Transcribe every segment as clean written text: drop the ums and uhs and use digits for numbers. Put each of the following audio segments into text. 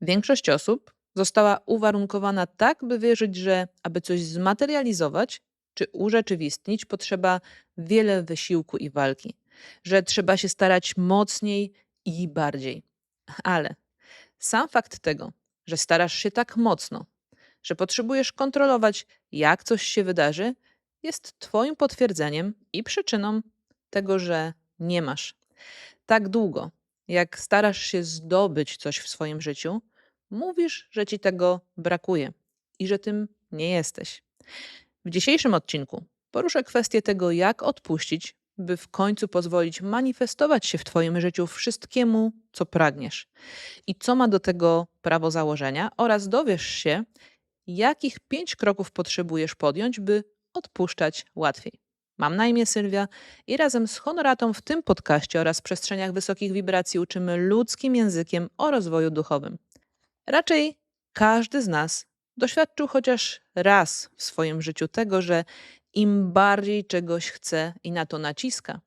Większość osób została uwarunkowana tak, by wierzyć, że aby coś zmaterializować czy urzeczywistnić, potrzeba wiele wysiłku i walki, że trzeba się starać mocniej i bardziej. Ale sam fakt tego, że starasz się tak mocno, że potrzebujesz kontrolować, jak coś się wydarzy, jest Twoim potwierdzeniem i przyczyną tego, że nie masz. Tak długo, jak starasz się zdobyć coś w swoim życiu, mówisz, że ci tego brakuje i że tym nie jesteś. W dzisiejszym odcinku poruszę kwestię tego, jak odpuścić, by w końcu pozwolić manifestować się w Twoim życiu wszystkiemu, co pragniesz. I co ma do tego prawo założenia, oraz dowiesz się, jakich 5 kroków potrzebujesz podjąć, by odpuszczać łatwiej. Mam na imię Sylwia i razem z Honoratą w tym podcaście oraz przestrzeniach wysokich wibracji uczymy ludzkim językiem o rozwoju duchowym. Raczej każdy z nas doświadczył chociaż raz w swoim życiu tego, że im bardziej czegoś chce i na to naciska,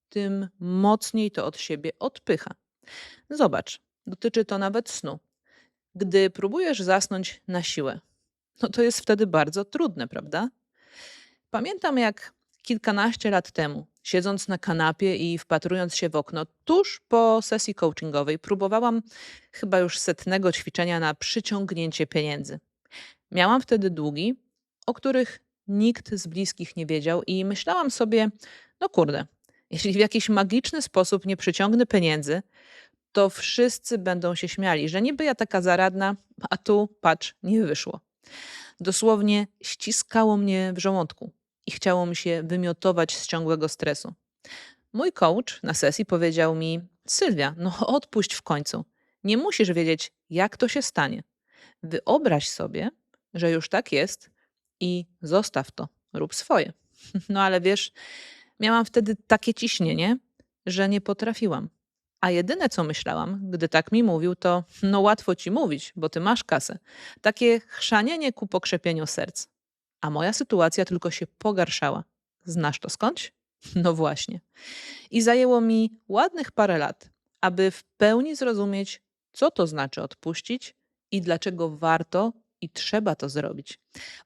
tym mocniej to od siebie odpycha. Zobacz, dotyczy to nawet snu. Gdy próbujesz zasnąć na siłę, no to jest wtedy bardzo trudne, prawda? Pamiętam, jak kilkanaście lat temu, siedząc na kanapie i wpatrując się w okno, tuż po sesji coachingowej, próbowałam chyba już setnego ćwiczenia na przyciągnięcie pieniędzy. Miałam wtedy długi, o których nikt z bliskich nie wiedział, i myślałam sobie, no kurde, jeśli w jakiś magiczny sposób nie przyciągnę pieniędzy, to wszyscy będą się śmiali, że niby ja taka zaradna, a tu patrz, nie wyszło. Dosłownie ściskało mnie w żołądku i chciało mi się wymiotować z ciągłego stresu. Mój coach na sesji powiedział mi: Sylwia, no odpuść w końcu. Nie musisz wiedzieć, jak to się stanie. Wyobraź sobie, że już tak jest i zostaw to, rób swoje. No ale wiesz, miałam wtedy takie ciśnienie, że nie potrafiłam. A jedyne, co myślałam, gdy tak mi mówił, to no łatwo ci mówić, bo ty masz kasę. Takie chrzanienie ku pokrzepieniu serc. A moja sytuacja tylko się pogarszała. Znasz to skądś? No właśnie. I zajęło mi ładnych parę lat, aby w pełni zrozumieć, co to znaczy odpuścić i dlaczego warto i trzeba to zrobić.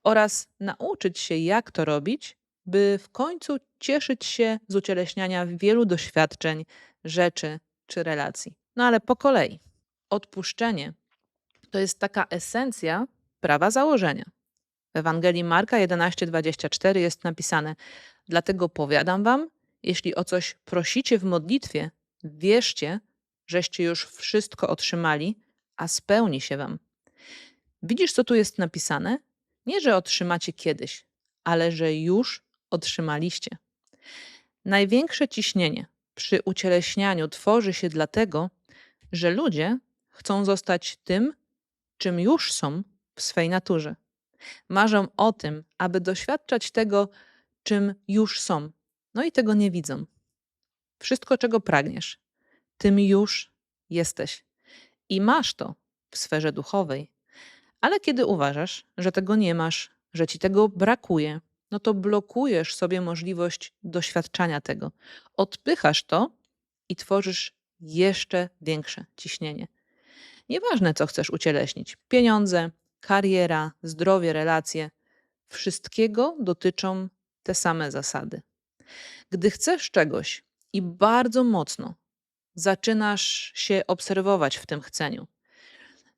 Oraz nauczyć się, jak to robić, by w końcu cieszyć się z ucieleśniania wielu doświadczeń, rzeczy czy relacji. No ale po kolei. Odpuszczenie to jest taka esencja prawa założenia. W Ewangelii Marka 11:24 jest napisane: Dlatego powiadam wam, jeśli o coś prosicie w modlitwie, wierzcie, żeście już wszystko otrzymali, a spełni się wam. Widzisz, co tu jest napisane? Nie, że otrzymacie kiedyś, ale że już otrzymaliście. Największe ciśnienie przy ucieleśnianiu tworzy się dlatego, że ludzie chcą zostać tym, czym już są w swej naturze. Marzą o tym, aby doświadczać tego, czym już są. No i tego nie widzą. Wszystko, czego pragniesz, tym już jesteś. I masz to w sferze duchowej. Ale kiedy uważasz, że tego nie masz, że ci tego brakuje, no to blokujesz sobie możliwość doświadczania tego. Odpychasz to i tworzysz jeszcze większe ciśnienie. Nieważne, co chcesz ucieleśnić: pieniądze, kariera, zdrowie, relacje. Wszystkiego dotyczą te same zasady. Gdy chcesz czegoś i bardzo mocno zaczynasz się obserwować w tym chceniu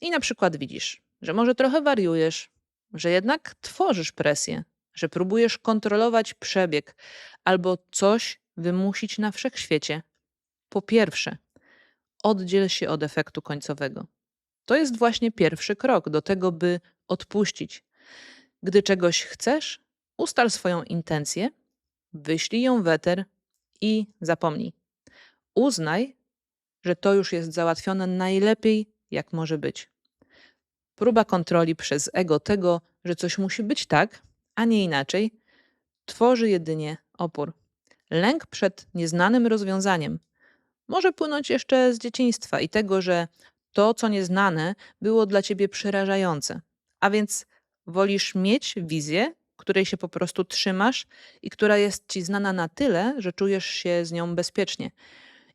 i na przykład widzisz, że może trochę wariujesz, że jednak tworzysz presję, że próbujesz kontrolować przebieg albo coś wymusić na wszechświecie, po pierwsze, oddziel się od efektu końcowego. To jest właśnie pierwszy krok do tego, by odpuścić. Gdy czegoś chcesz, ustal swoją intencję, wyślij ją w eter i zapomnij. Uznaj, że to już jest załatwione najlepiej, jak może być. Próba kontroli przez ego tego, że coś musi być tak, a nie inaczej, tworzy jedynie opór. Lęk przed nieznanym rozwiązaniem może płynąć jeszcze z dzieciństwa i tego, że to, co nieznane, było dla ciebie przerażające. A więc wolisz mieć wizję, której się po prostu trzymasz i która jest ci znana na tyle, że czujesz się z nią bezpiecznie.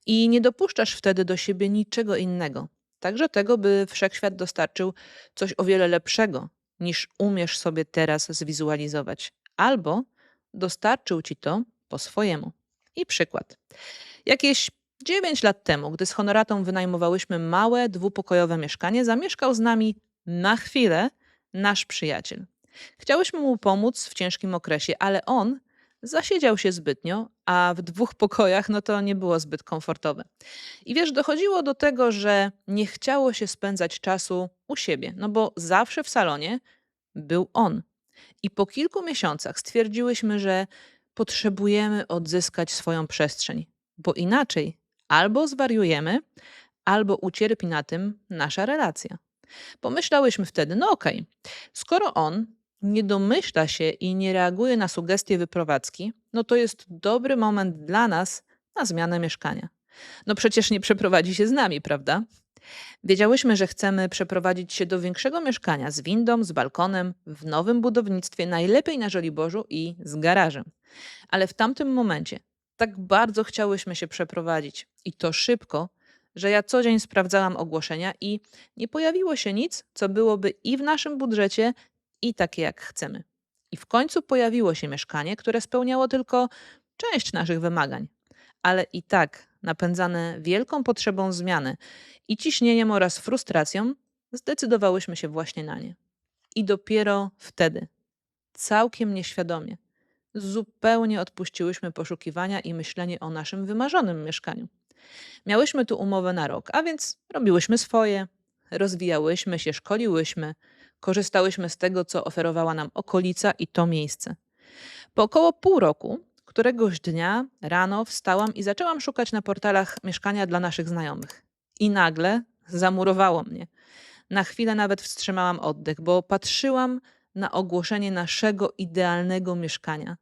I nie dopuszczasz wtedy do siebie niczego innego. Także tego, by wszechświat dostarczył coś o wiele lepszego, niż umiesz sobie teraz zwizualizować. Albo dostarczył ci to po swojemu. I przykład. Jakieś 9 lat temu, gdy z Honoratą wynajmowałyśmy małe, dwupokojowe mieszkanie, zamieszkał z nami na chwilę nasz przyjaciel. Chciałyśmy mu pomóc w ciężkim okresie, ale on zasiedział się zbytnio, a w 2 pokojach no to nie było zbyt komfortowe. I wiesz, dochodziło do tego, że nie chciało się spędzać czasu u siebie, no bo zawsze w salonie był on. I po kilku miesiącach stwierdziłyśmy, że potrzebujemy odzyskać swoją przestrzeń, bo inaczej albo zwariujemy, albo ucierpi na tym nasza relacja. Pomyślałyśmy wtedy, no okej, skoro on nie domyśla się i nie reaguje na sugestie wyprowadzki, no to jest dobry moment dla nas na zmianę mieszkania. No przecież nie przeprowadzi się z nami, prawda? Wiedziałyśmy, że chcemy przeprowadzić się do większego mieszkania z windą, z balkonem, w nowym budownictwie, najlepiej na Żoliborzu i z garażem. Ale w tamtym momencie tak bardzo chciałyśmy się przeprowadzić i to szybko, że ja co dzień sprawdzałam ogłoszenia i nie pojawiło się nic, co byłoby i w naszym budżecie, i takie jak chcemy. I w końcu pojawiło się mieszkanie, które spełniało tylko część naszych wymagań, ale i tak napędzane wielką potrzebą zmiany i ciśnieniem oraz frustracją, zdecydowałyśmy się właśnie na nie. I dopiero wtedy, całkiem nieświadomie, zupełnie odpuściłyśmy poszukiwania i myślenie o naszym wymarzonym mieszkaniu. Miałyśmy tu umowę na rok, a więc robiłyśmy swoje, rozwijałyśmy się, szkoliłyśmy, korzystałyśmy z tego, co oferowała nam okolica i to miejsce. Po około pół roku, któregoś dnia rano wstałam i zaczęłam szukać na portalach mieszkania dla naszych znajomych. I nagle zamurowało mnie. Na chwilę nawet wstrzymałam oddech, bo patrzyłam na ogłoszenie naszego idealnego mieszkania.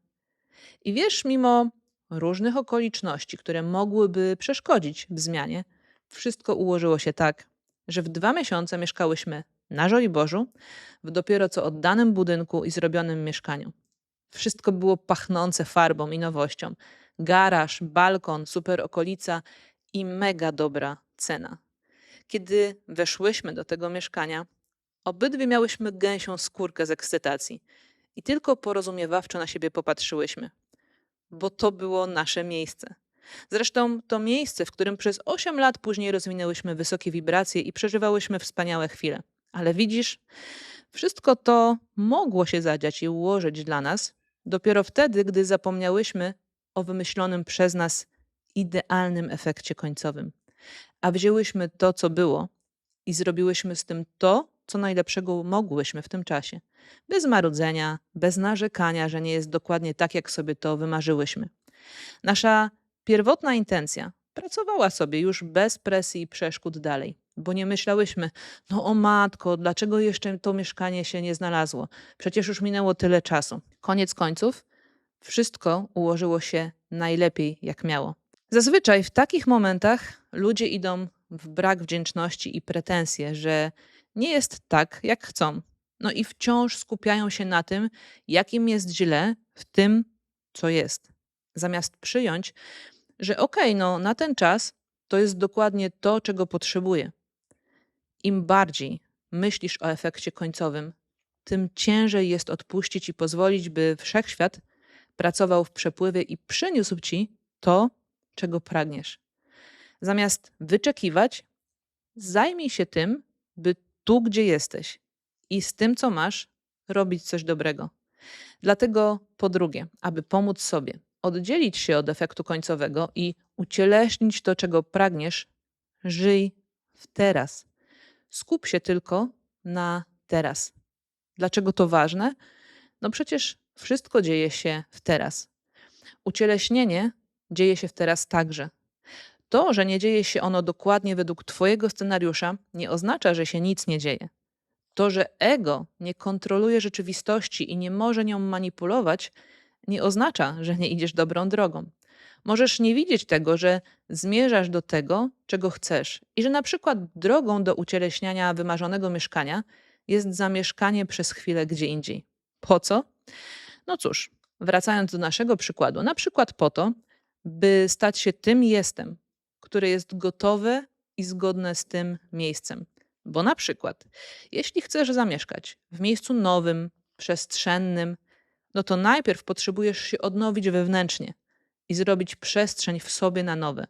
I wiesz, mimo różnych okoliczności, które mogłyby przeszkodzić w zmianie, wszystko ułożyło się tak, że w 2 miesiące mieszkałyśmy na Żoliborzu, w dopiero co oddanym budynku i zrobionym mieszkaniu. Wszystko było pachnące farbą i nowością. Garaż, balkon, super okolica i mega dobra cena. Kiedy weszłyśmy do tego mieszkania, obydwie miałyśmy gęsią skórkę z ekscytacji i tylko porozumiewawczo na siebie popatrzyłyśmy, bo to było nasze miejsce. Zresztą to miejsce, w którym przez 8 lat później rozwinęłyśmy wysokie wibracje i przeżywałyśmy wspaniałe chwile. Ale widzisz, wszystko to mogło się zadziać i ułożyć dla nas dopiero wtedy, gdy zapomniałyśmy o wymyślonym przez nas idealnym efekcie końcowym. A wzięłyśmy to, co było i zrobiłyśmy z tym to, co najlepszego mogłyśmy w tym czasie. Bez marudzenia, bez narzekania, że nie jest dokładnie tak, jak sobie to wymarzyłyśmy. Nasza pierwotna intencja pracowała sobie już bez presji i przeszkód dalej, bo nie myślałyśmy, no o matko, dlaczego jeszcze to mieszkanie się nie znalazło? Przecież już minęło tyle czasu. Koniec końców, wszystko ułożyło się najlepiej, jak miało. Zazwyczaj w takich momentach ludzie idą w brak wdzięczności i pretensje, że nie jest tak, jak chcą. No i wciąż skupiają się na tym, jakim jest źle w tym, co jest. Zamiast przyjąć, że okej, no na ten czas to jest dokładnie to, czego potrzebuję. Im bardziej myślisz o efekcie końcowym, tym ciężej jest odpuścić i pozwolić, by wszechświat pracował w przepływie i przyniósł ci to, czego pragniesz. Zamiast wyczekiwać, zajmij się tym, by tu, gdzie jesteś i z tym, co masz, robić coś dobrego. Dlatego, po drugie, aby pomóc sobie oddzielić się od efektu końcowego i ucieleśnić to, czego pragniesz, żyj w teraz. Skup się tylko na teraz. Dlaczego to ważne? No przecież wszystko dzieje się w teraz. Ucieleśnienie dzieje się w teraz także. To, że nie dzieje się ono dokładnie według Twojego scenariusza, nie oznacza, że się nic nie dzieje. To, że ego nie kontroluje rzeczywistości i nie może nią manipulować, nie oznacza, że nie idziesz dobrą drogą. Możesz nie widzieć tego, że zmierzasz do tego, czego chcesz i że na przykład drogą do ucieleśniania wymarzonego mieszkania jest zamieszkanie przez chwilę gdzie indziej. Po co? No cóż, wracając do naszego przykładu, na przykład po to, by stać się tym jestem, które jest gotowe i zgodne z tym miejscem. Bo na przykład, jeśli chcesz zamieszkać w miejscu nowym, przestrzennym, no to najpierw potrzebujesz się odnowić wewnętrznie i zrobić przestrzeń w sobie na nowe,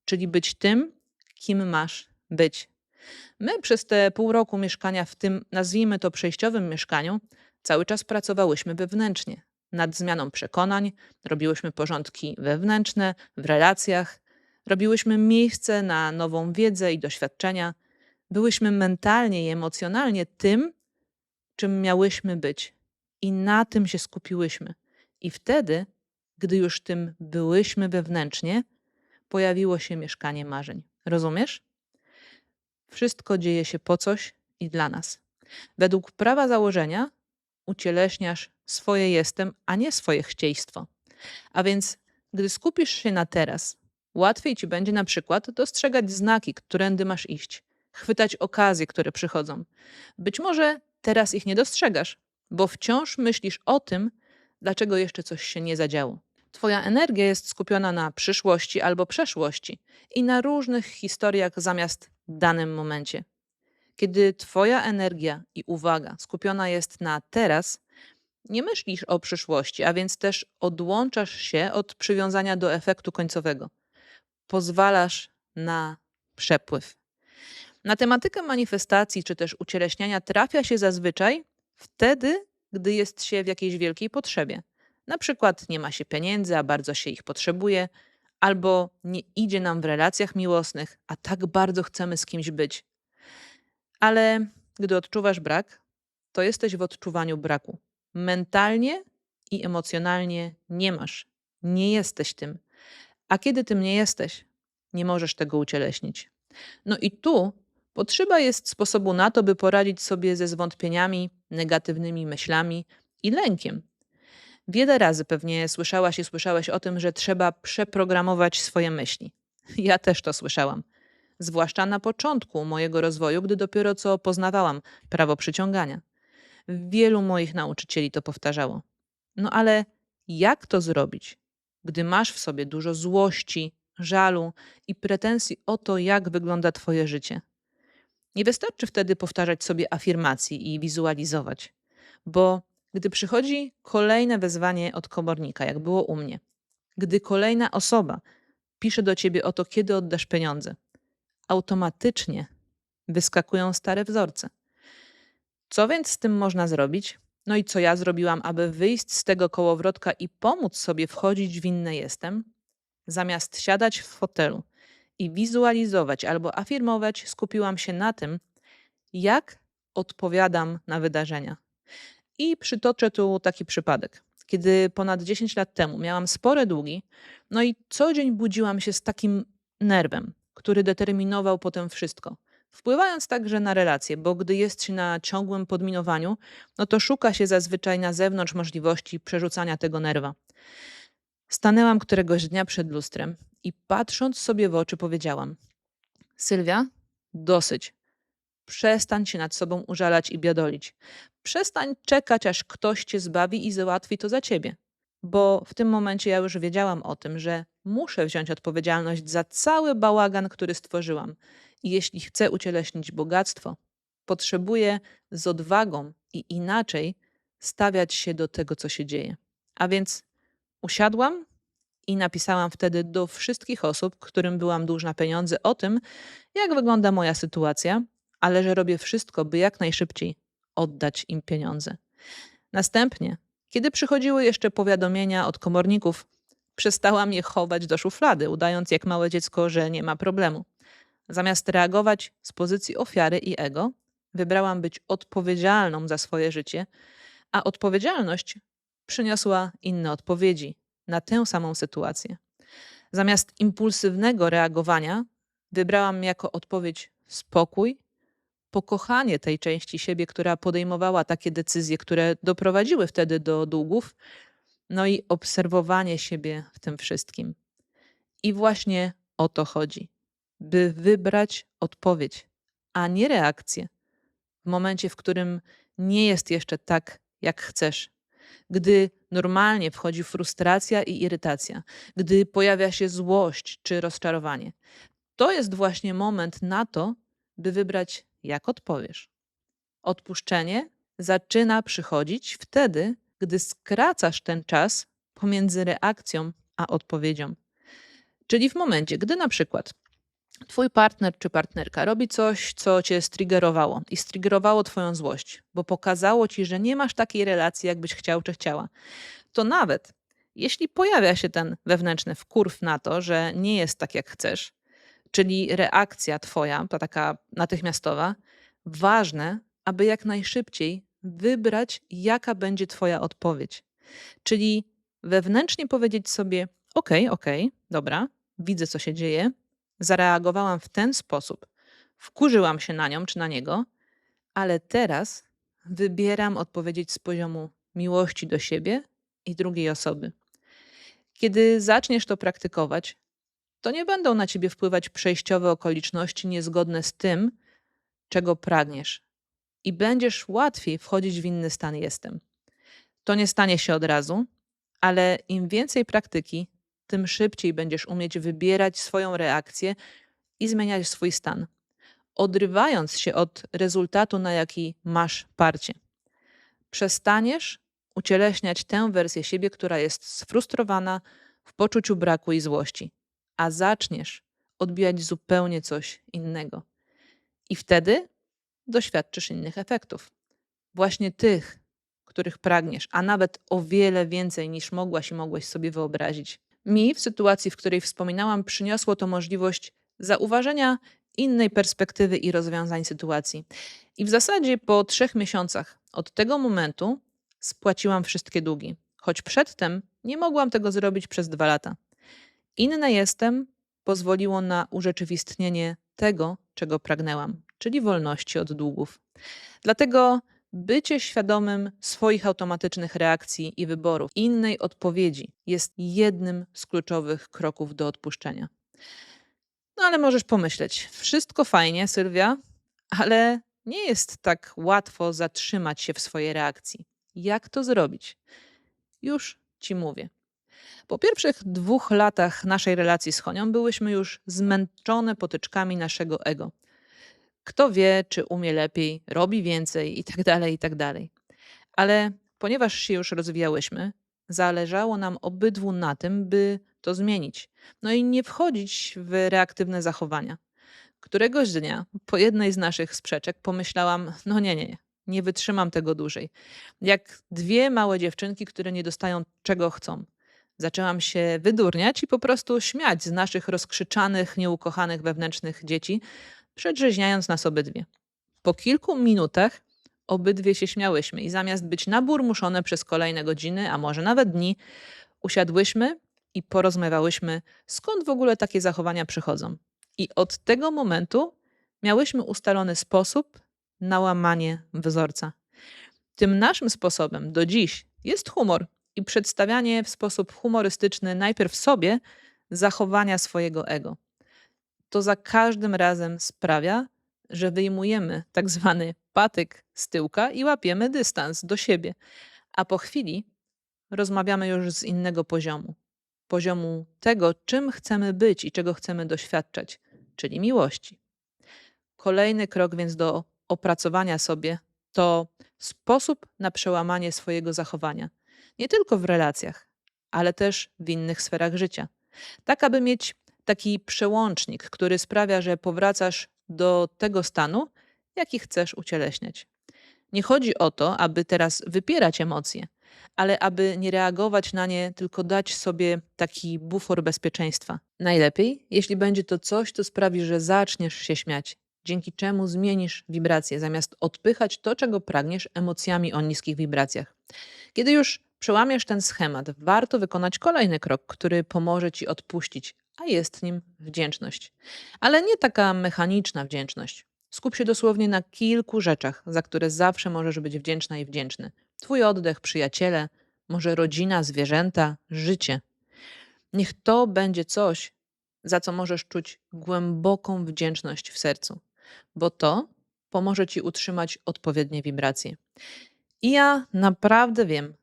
czyli być tym, kim masz być. My przez te pół roku mieszkania w tym, nazwijmy to przejściowym mieszkaniu, cały czas pracowałyśmy wewnętrznie, nad zmianą przekonań, robiłyśmy porządki wewnętrzne, w relacjach, robiłyśmy miejsce na nową wiedzę i doświadczenia, byłyśmy mentalnie i emocjonalnie tym, czym miałyśmy być. I na tym się skupiłyśmy. I wtedy, gdy już tym byłyśmy wewnętrznie, pojawiło się mieszkanie marzeń. Rozumiesz? Wszystko dzieje się po coś i dla nas. Według prawa założenia ucieleśniasz swoje jestem, a nie swoje chcieństwo. A więc, gdy skupisz się na teraz, łatwiej ci będzie na przykład dostrzegać znaki, którędy masz iść, chwytać okazje, które przychodzą. Być może teraz ich nie dostrzegasz, bo wciąż myślisz o tym, dlaczego jeszcze coś się nie zadziało. Twoja energia jest skupiona na przyszłości albo przeszłości i na różnych historiach zamiast danym momencie. Kiedy twoja energia i uwaga skupiona jest na teraz, nie myślisz o przyszłości, a więc też odłączasz się od przywiązania do efektu końcowego. Pozwalasz na przepływ. Na tematykę manifestacji czy też ucieleśniania trafia się zazwyczaj wtedy, gdy jest się w jakiejś wielkiej potrzebie. Na przykład nie ma się pieniędzy, a bardzo się ich potrzebuje, albo nie idzie nam w relacjach miłosnych, a tak bardzo chcemy z kimś być. Ale gdy odczuwasz brak, to jesteś w odczuwaniu braku. Mentalnie i emocjonalnie nie masz. Nie jesteś tym. A kiedy tym nie jesteś, nie możesz tego ucieleśnić. No i tu potrzeba jest sposobu na to, by poradzić sobie ze zwątpieniami, negatywnymi myślami i lękiem. Wiele razy pewnie słyszałaś i słyszałeś o tym, że trzeba przeprogramować swoje myśli. Ja też to słyszałam. Zwłaszcza na początku mojego rozwoju, gdy dopiero co poznawałam prawo przyciągania. Wielu moich nauczycieli to powtarzało. No ale jak to zrobić, gdy masz w sobie dużo złości, żalu i pretensji o to, jak wygląda twoje życie? Nie wystarczy wtedy powtarzać sobie afirmacji i wizualizować, bo gdy przychodzi kolejne wezwanie od komornika, jak było u mnie, gdy kolejna osoba pisze do ciebie o to, kiedy oddasz pieniądze, automatycznie wyskakują stare wzorce. Co więc z tym można zrobić? No i co ja zrobiłam, aby wyjść z tego kołowrotka i pomóc sobie wchodzić w inne jestem? Zamiast siadać w fotelu i wizualizować albo afirmować, skupiłam się na tym, jak odpowiadam na wydarzenia. I przytoczę tu taki przypadek. Kiedy ponad 10 lat temu miałam spore długi, no i co dzień budziłam się z takim nerwem, który determinował potem wszystko. Wpływając także na relacje, bo gdy jest się na ciągłym podminowaniu, no to szuka się zazwyczaj na zewnątrz możliwości przerzucania tego nerwa. Stanęłam któregoś dnia przed lustrem i patrząc sobie w oczy powiedziałam: Sylwia, dosyć. Przestań się nad sobą użalać i biadolić. Przestań czekać, aż ktoś cię zbawi i załatwi to za ciebie. Bo w tym momencie ja już wiedziałam o tym, że muszę wziąć odpowiedzialność za cały bałagan, który stworzyłam. I jeśli chcę ucieleśnić bogactwo, potrzebuję z odwagą i inaczej stawiać się do tego, co się dzieje. A więc usiadłam i napisałam wtedy do wszystkich osób, którym byłam dłużna pieniądze, o tym, jak wygląda moja sytuacja, ale że robię wszystko, by jak najszybciej oddać im pieniądze. Następnie, kiedy przychodziły jeszcze powiadomienia od komorników, przestałam je chować do szuflady, udając jak małe dziecko, że nie ma problemu. Zamiast reagować z pozycji ofiary i ego, wybrałam być odpowiedzialną za swoje życie, a odpowiedzialność przyniosła inne odpowiedzi na tę samą sytuację. Zamiast impulsywnego reagowania, wybrałam jako odpowiedź spokój, pokochanie tej części siebie, która podejmowała takie decyzje, które doprowadziły wtedy do długów, no i obserwowanie siebie w tym wszystkim. I właśnie o to chodzi, by wybrać odpowiedź, a nie reakcję w momencie, w którym nie jest jeszcze tak, jak chcesz. Gdy normalnie wchodzi frustracja i irytacja, gdy pojawia się złość czy rozczarowanie. To jest właśnie moment na to, by wybrać, jak odpowiesz. Odpuszczenie zaczyna przychodzić wtedy, gdy skracasz ten czas pomiędzy reakcją a odpowiedzią. Czyli w momencie, gdy na przykład twój partner czy partnerka robi coś, co cię striggerowało i striggerowało twoją złość, bo pokazało ci, że nie masz takiej relacji, jakbyś chciał czy chciała, to nawet jeśli pojawia się ten wewnętrzny wkurw na to, że nie jest tak, jak chcesz, czyli reakcja twoja, ta taka natychmiastowa, ważne, aby jak najszybciej wybrać, jaka będzie twoja odpowiedź. Czyli wewnętrznie powiedzieć sobie: okej, okej, dobra, widzę, co się dzieje, zareagowałam w ten sposób, wkurzyłam się na nią czy na niego, ale teraz wybieram odpowiedzieć z poziomu miłości do siebie i drugiej osoby. Kiedy zaczniesz to praktykować, to nie będą na ciebie wpływać przejściowe okoliczności niezgodne z tym, czego pragniesz, i będziesz łatwiej wchodzić w inny stan jestem. To nie stanie się od razu, ale im więcej praktyki, tym szybciej będziesz umieć wybierać swoją reakcję i zmieniać swój stan, odrywając się od rezultatu, na jaki masz parcie. Przestaniesz ucieleśniać tę wersję siebie, która jest sfrustrowana w poczuciu braku i złości, a zaczniesz odbijać zupełnie coś innego. I wtedy doświadczysz innych efektów. Właśnie tych, których pragniesz, a nawet o wiele więcej niż mogłaś i mogłeś sobie wyobrazić. Mi w sytuacji, w której wspominałam, przyniosło to możliwość zauważenia innej perspektywy i rozwiązań sytuacji. I w zasadzie po 3 miesiącach od tego momentu spłaciłam wszystkie długi, choć przedtem nie mogłam tego zrobić przez 2 lata. Inne jestem pozwoliło na urzeczywistnienie tego, czego pragnęłam, czyli wolności od długów. Dlatego bycie świadomym swoich automatycznych reakcji i wyborów, innej odpowiedzi, jest jednym z kluczowych kroków do odpuszczenia. No ale możesz pomyśleć, wszystko fajnie, Sylwia, ale nie jest tak łatwo zatrzymać się w swojej reakcji. Jak to zrobić? Już ci mówię. Po pierwszych 2 latach naszej relacji z Honią byłyśmy już zmęczone potyczkami naszego ego. Kto wie, czy umie lepiej, robi więcej i tak dalej, i tak dalej. Ale ponieważ się już rozwijałyśmy, zależało nam obydwu na tym, by to zmienić. No i nie wchodzić w reaktywne zachowania. Któregoś dnia, po jednej z naszych sprzeczek, pomyślałam: no nie wytrzymam tego dłużej. Jak 2 małe dziewczynki, które nie dostają czego chcą. Zaczęłam się wydurniać i po prostu śmiać z naszych rozkrzyczanych, nieukochanych wewnętrznych dzieci, przedrzeźniając nas obydwie. Po kilku minutach obydwie się śmiałyśmy i zamiast być naburmuszone przez kolejne godziny, a może nawet dni, usiadłyśmy i porozmawiałyśmy, skąd w ogóle takie zachowania przychodzą. I od tego momentu miałyśmy ustalony sposób na łamanie wzorca. Tym naszym sposobem do dziś jest humor i przedstawianie w sposób humorystyczny najpierw sobie zachowania swojego ego. To za każdym razem sprawia, że wyjmujemy tak zwany patyk z tyłka i łapiemy dystans do siebie, a po chwili rozmawiamy już z innego poziomu. Poziomu tego, czym chcemy być i czego chcemy doświadczać, czyli miłości. Kolejny krok więc do opracowania sobie to sposób na przełamanie swojego zachowania. Nie tylko w relacjach, ale też w innych sferach życia. Tak, aby mieć taki przełącznik, który sprawia, że powracasz do tego stanu, jaki chcesz ucieleśniać. Nie chodzi o to, aby teraz wypierać emocje, ale aby nie reagować na nie, tylko dać sobie taki bufor bezpieczeństwa. Najlepiej, jeśli będzie to coś, co sprawi, że zaczniesz się śmiać, dzięki czemu zmienisz wibrację, zamiast odpychać to, czego pragniesz, emocjami o niskich wibracjach. Kiedy już przełamiesz ten schemat, warto wykonać kolejny krok, który pomoże ci odpuścić, a jest nim wdzięczność. Ale nie taka mechaniczna wdzięczność. Skup się dosłownie na kilku rzeczach, za które zawsze możesz być wdzięczna i wdzięczny. Twój oddech, przyjaciele, może rodzina, zwierzęta, życie. Niech to będzie coś, za co możesz czuć głęboką wdzięczność w sercu, bo to pomoże ci utrzymać odpowiednie wibracje. I ja naprawdę wiem,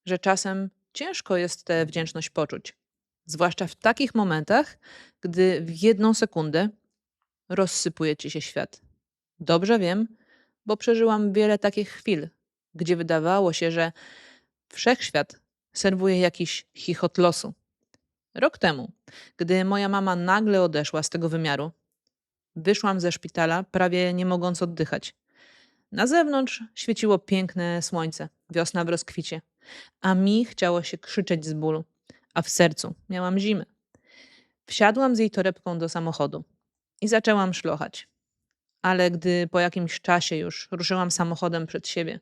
że czasem ciężko jest tę wdzięczność poczuć. Zwłaszcza w takich momentach, gdy w jedną sekundę rozsypuje ci się świat. Dobrze wiem, bo przeżyłam wiele takich chwil, gdzie wydawało się, że wszechświat serwuje jakiś chichot losu. Rok temu, gdy moja mama nagle odeszła z tego wymiaru, wyszłam ze szpitala, prawie nie mogąc oddychać. Na zewnątrz świeciło piękne słońce, wiosna w rozkwicie, a mi chciało się krzyczeć z bólu, a w sercu miałam zimę. Wsiadłam z jej torebką do samochodu i zaczęłam szlochać. Ale gdy po jakimś czasie już ruszyłam samochodem przed siebie,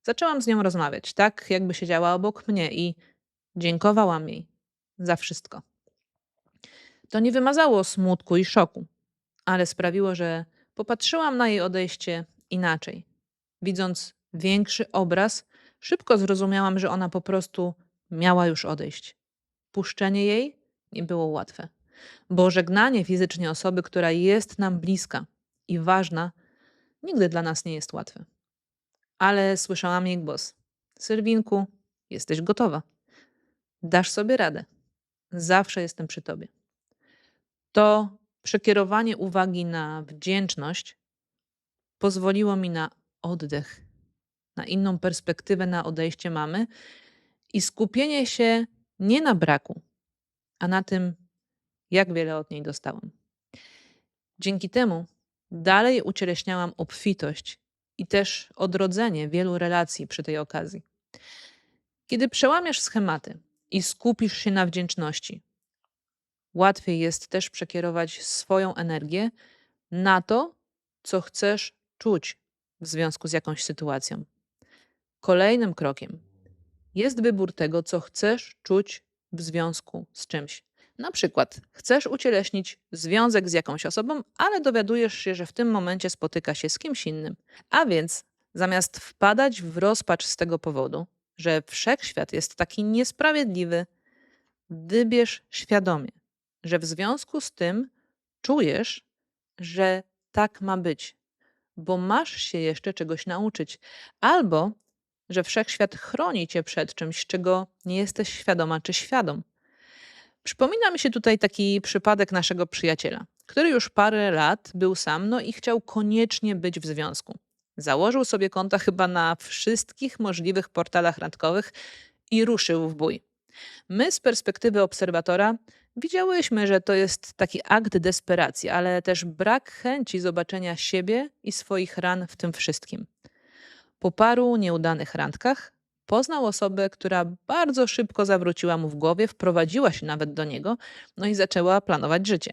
zaczęłam z nią rozmawiać, tak jakby siedziała obok mnie i dziękowałam jej za wszystko. To nie wymazało smutku i szoku, ale sprawiło, że popatrzyłam na jej odejście inaczej. Widząc większy obraz, szybko zrozumiałam, że ona po prostu miała już odejść. Puszczenie jej nie było łatwe, bo żegnanie fizycznie osoby, która jest nam bliska i ważna, nigdy dla nas nie jest łatwe. Ale słyszałam jej głos. Sylwinku, jesteś gotowa. Dasz sobie radę. Zawsze jestem przy tobie. To przekierowanie uwagi na wdzięczność pozwoliło mi na oddech, na inną perspektywę na odejście mamy i skupienie się nie na braku, a na tym, jak wiele od niej dostałam. Dzięki temu dalej ucieleśniałam obfitość i też odrodzenie wielu relacji przy tej okazji. Kiedy przełamiesz schematy i skupisz się na wdzięczności, łatwiej jest też przekierować swoją energię na to, co chcesz czuć w związku z jakąś sytuacją. Kolejnym krokiem jest wybór tego, co chcesz czuć w związku z czymś. Na przykład chcesz ucieleśnić związek z jakąś osobą, ale dowiadujesz się, że w tym momencie spotyka się z kimś innym. A więc zamiast wpadać w rozpacz z tego powodu, że wszechświat jest taki niesprawiedliwy, wybierz świadomie, że w związku z tym czujesz, że tak ma być, bo masz się jeszcze czegoś nauczyć, albo że wszechświat chroni cię przed czymś, czego nie jesteś świadoma czy świadom. Przypomina mi się tutaj taki przypadek naszego przyjaciela, który już parę lat był sam, no i chciał koniecznie być w związku. Założył sobie konta chyba na wszystkich możliwych portalach randkowych i ruszył w bój. My z perspektywy obserwatora widziałyśmy, że to jest taki akt desperacji, ale też brak chęci zobaczenia siebie i swoich ran w tym wszystkim. Po paru nieudanych randkach poznał osobę, która bardzo szybko zawróciła mu w głowie, wprowadziła się nawet do niego, no i zaczęła planować życie.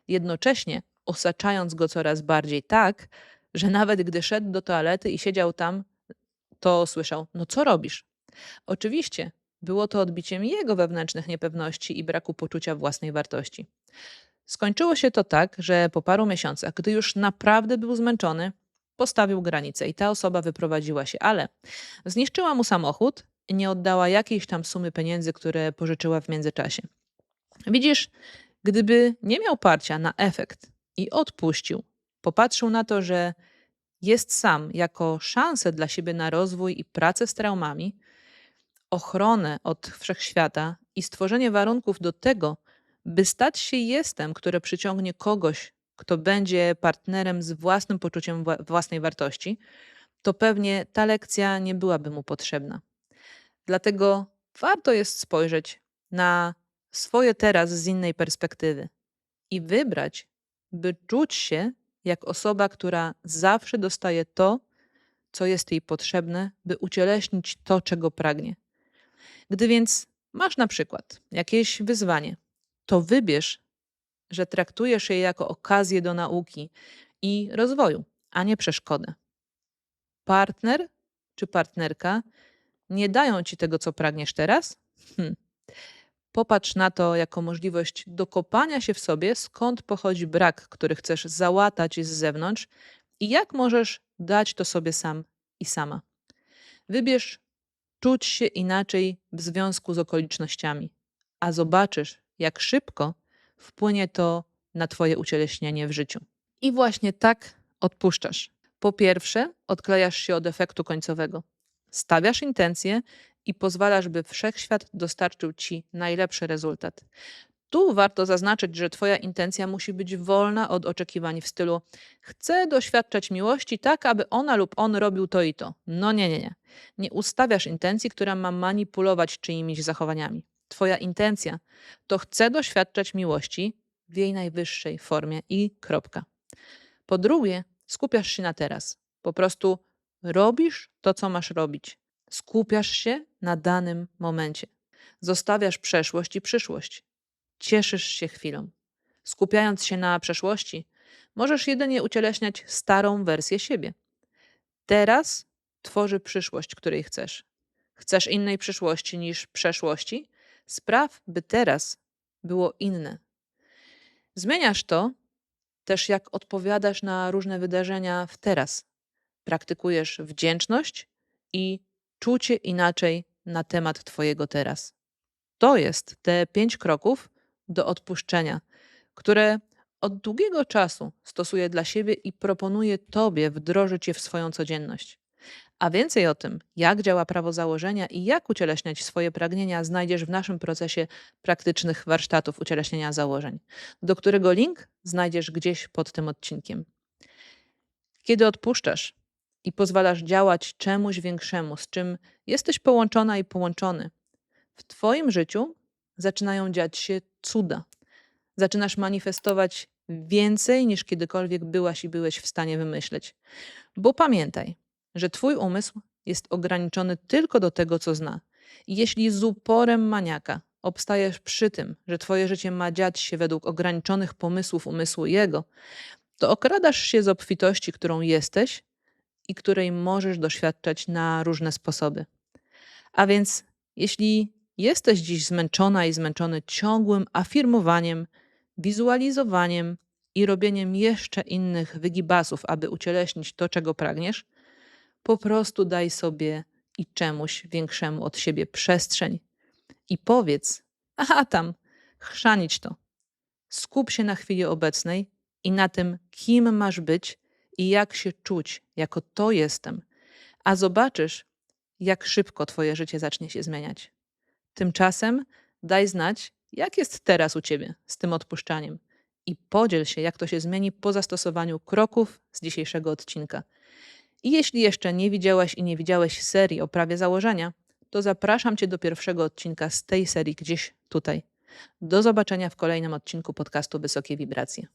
Jednocześnie osaczając go coraz bardziej tak, że nawet gdy szedł do toalety i siedział tam, to słyszał: no co robisz? Oczywiście było to odbiciem jego wewnętrznych niepewności i braku poczucia własnej wartości. Skończyło się to tak, że po paru miesiącach, gdy już naprawdę był zmęczony, postawił granicę i ta osoba wyprowadziła się, ale zniszczyła mu samochód i nie oddała jakiejś tam sumy pieniędzy, które pożyczyła w międzyczasie. Widzisz, gdyby nie miał parcia na efekt i odpuścił, popatrzył na to, że jest sam jako szansę dla siebie na rozwój i pracę z traumami, ochronę od wszechświata i stworzenie warunków do tego, by stać się jestem, które przyciągnie kogoś, kto będzie partnerem z własnym poczuciem własnej wartości, to pewnie ta lekcja nie byłaby mu potrzebna. Dlatego warto jest spojrzeć na swoje teraz z innej perspektywy i wybrać, by czuć się jak osoba, która zawsze dostaje to, co jest jej potrzebne, by ucieleśnić to, czego pragnie. Gdy więc masz na przykład jakieś wyzwanie, to wybierz, że traktujesz je jako okazję do nauki i rozwoju, a nie przeszkodę. Partner czy partnerka nie dają ci tego, co pragniesz teraz? Popatrz na to jako możliwość dokopania się w sobie, skąd pochodzi brak, który chcesz załatać z zewnątrz i jak możesz dać to sobie sam i sama. Wybierz czuć się inaczej w związku z okolicznościami, a zobaczysz, jak szybko wpłynie to na twoje ucieleśnienie w życiu. I właśnie tak odpuszczasz. Po pierwsze, odklejasz się od efektu końcowego. Stawiasz intencje i pozwalasz, by wszechświat dostarczył ci najlepszy rezultat. Tu warto zaznaczyć, że twoja intencja musi być wolna od oczekiwań w stylu chcę doświadczać miłości tak, aby ona lub on robił to i to. No nie, nie, nie. Nie ustawiasz intencji, która ma manipulować czyimiś zachowaniami. Twoja intencja to chcę doświadczać miłości w jej najwyższej formie i kropka. Po drugie, skupiasz się na teraz. Po prostu robisz to, co masz robić. Skupiasz się na danym momencie. Zostawiasz przeszłość i przyszłość. Cieszysz się chwilą. Skupiając się na przeszłości, możesz jedynie ucieleśniać starą wersję siebie. Teraz tworzy przyszłość, której chcesz. Chcesz innej przyszłości niż przeszłości? Spraw, by teraz było inne. Zmieniasz to też, jak odpowiadasz na różne wydarzenia w teraz. Praktykujesz wdzięczność i czucie inaczej na temat Twojego teraz. To jest te 5 kroków do odpuszczenia, które od długiego czasu stosuję dla siebie i proponuję Tobie wdrożyć je w swoją codzienność. A więcej o tym, jak działa prawo założenia i jak ucieleśniać swoje pragnienia, znajdziesz w naszym procesie praktycznych warsztatów ucieleśnienia założeń, do którego link znajdziesz gdzieś pod tym odcinkiem. Kiedy odpuszczasz i pozwalasz działać czemuś większemu, z czym jesteś połączona i połączony, w Twoim życiu zaczynają dziać się cuda. Zaczynasz manifestować więcej niż kiedykolwiek byłaś i byłeś w stanie wymyśleć. Bo pamiętaj, że Twój umysł jest ograniczony tylko do tego, co zna. I jeśli z uporem maniaka obstajesz przy tym, że Twoje życie ma dziać się według ograniczonych pomysłów umysłu jego, to okradasz się z obfitości, którą jesteś i której możesz doświadczać na różne sposoby. A więc, jeśli jesteś dziś zmęczona i zmęczony ciągłym afirmowaniem, wizualizowaniem i robieniem jeszcze innych wygibasów, aby ucieleśnić to, czego pragniesz, po prostu daj sobie i czemuś większemu od siebie przestrzeń i powiedz, aha tam, chrzanić to. Skup się na chwili obecnej i na tym, kim masz być i jak się czuć jako to jestem, a zobaczysz, jak szybko Twoje życie zacznie się zmieniać. Tymczasem daj znać, jak jest teraz u Ciebie z tym odpuszczaniem i podziel się, jak to się zmieni po zastosowaniu kroków z dzisiejszego odcinka. I jeśli jeszcze nie widziałaś i nie widziałeś serii o prawie założenia, to zapraszam Cię do pierwszego odcinka z tej serii gdzieś tutaj. Do zobaczenia w kolejnym odcinku podcastu Wysokie Wibracje.